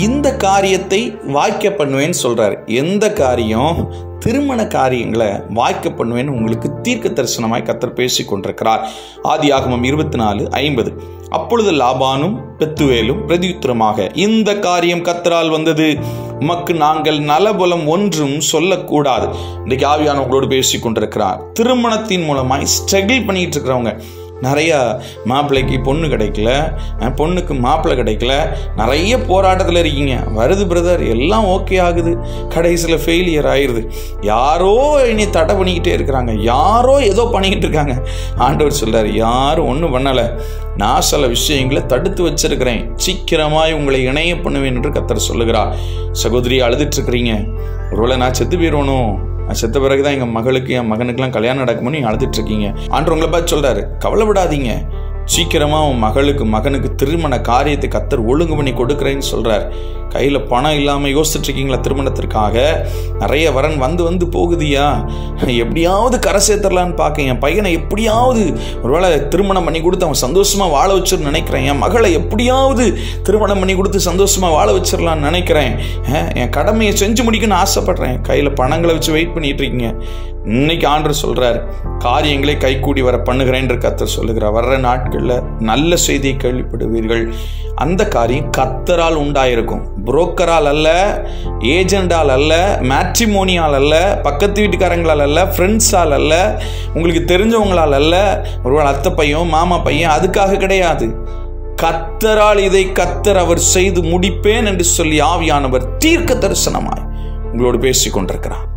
இந்த காரியத்தை வாய்க்க பண்ணுவேன்னு சொல்றாரு. எந்த காரியம்? திருமண காரியங்களை வாய்க்க பண்ணுவேன்னு உங்களுக்கு தீர்க்க தரிசனமாய் கர்த்தர் பேசி கொண்டிருக்கிறார். ஆதியாகமம் 24:50. அப்பொழுது லாபானும் பெத்துவேலும் பிரதியுத்தரமாக, இந்த காரியம் கர்த்தரால் வந்தது, உமக்கு நாங்கள் நலபலம் ஒன்றும் சொல்லக்கூடாது. இன்றைக்கு ஆவியானவங்களோடு பேசி கொண்டிருக்கிறார். திருமணத்தின் மூலமாய் ஸ்ட்ரகிள் பண்ணிட்டு இருக்கிறவங்க, நிறைய மாப்பிள்ளைக்கு பொண்ணு கிடைக்கல, பொண்ணுக்கு மாப்பிள்ளை கிடைக்கல, நிறைய போராட்டத்தில் இருக்கீங்க. வருது பிரதர், எல்லாம் ஓகே ஆகுது, கடைசியில் ஃபெயிலியர் ஆயிடுது. யாரோ இனி தடை பண்ணிக்கிட்டே இருக்கிறாங்க, யாரோ ஏதோ பண்ணிக்கிட்டு இருக்காங்க. ஆண்டவர் சொல்றார், யாரும் ஒன்றும் பண்ணலை, நான் சில விஷயங்களை தடுத்து வச்சிருக்கிறேன், சீக்கிரமாய் உங்களை இணைய பண்ணுவேன் என்று கர்த்தர் சொல்லுகிறார். சகோதரி, அழுதுட்டு இருக்கிறீங்க, ஒருவேளை நான் செத்து போயிடணும், செத்த பிறகுதான் எங்கள் மகளுக்கு என் மகனுக்கெல்லாம் கல்யாணம் நடக்கும்னு நீங்கள் அழுதுட்டு இருக்கீங்க. ஆண்டவர் உங்களை பார்த்து சொல்றாரு, கவலைப்படாதீங்க, சீக்கிரமாக உன் மகனுக்கு திருமண காரியத்தை கர்த்தர் ஒழுங்கு பண்ணி கொடுக்குறேன்னு சொல்கிறார். கையில் பணம் இல்லாமல் யோசிச்சுட்டு இருக்கீங்களா? திருமணத்திற்காக நிறைய வரன் வந்து போகுதியா, எப்படியாவது கரை சேர்த்துடலான்னு பார்க்க, என் பையனை எப்படியாவது ஒருவேளை திருமணம் பண்ணி கொடுத்து அவன் சந்தோஷமாக வாழ வச்சிருன்னு நினைக்கிறேன், என் மகளை எப்படியாவது திருமணம் பண்ணி கொடுத்து சந்தோஷமாக வாழ வச்சிடலான்னு நினைக்கிறேன், என் கடமையை செஞ்சு முடிக்கணும்னு ஆசைப்படுறேன். கையில் பணங்களை வச்சு வெயிட் பண்ணிட்டு இருக்கீங்க. இன்னைக்கு ஆண்டவர் சொல்றார், காரியங்களை கைகூடி வர பண்ணுகிறேன் என்று கர்த்தர் சொல்லுகிறார். வர்ற நாட்களில் நல்ல செய்தியை கேள்விப்படுவீர்கள். அந்த காரியம் கர்த்தரால் உண்டாயிருக்கும், புரோக்கரால் அல்ல, ஏஜெண்டால் அல்ல, மேட்ரிமோனியால் அல்ல, பக்கத்து வீட்டுக்காரங்களால் அல்ல, ஃப்ரெண்ட்ஸால் அல்ல, உங்களுக்கு தெரிஞ்சவங்களால் அல்ல, ஒருவேளை அத்தை பையன் மாமா பையன், அதுக்காக கிடையாது. கர்த்தரால் இதை கர்த்தர் அவர் செய்து முடிப்பேன் என்று சொல்லி ஆவியானவர் தீர்க்க தரிசனமாய் உங்களோடு பேசி கொண்டிருக்கிறார்.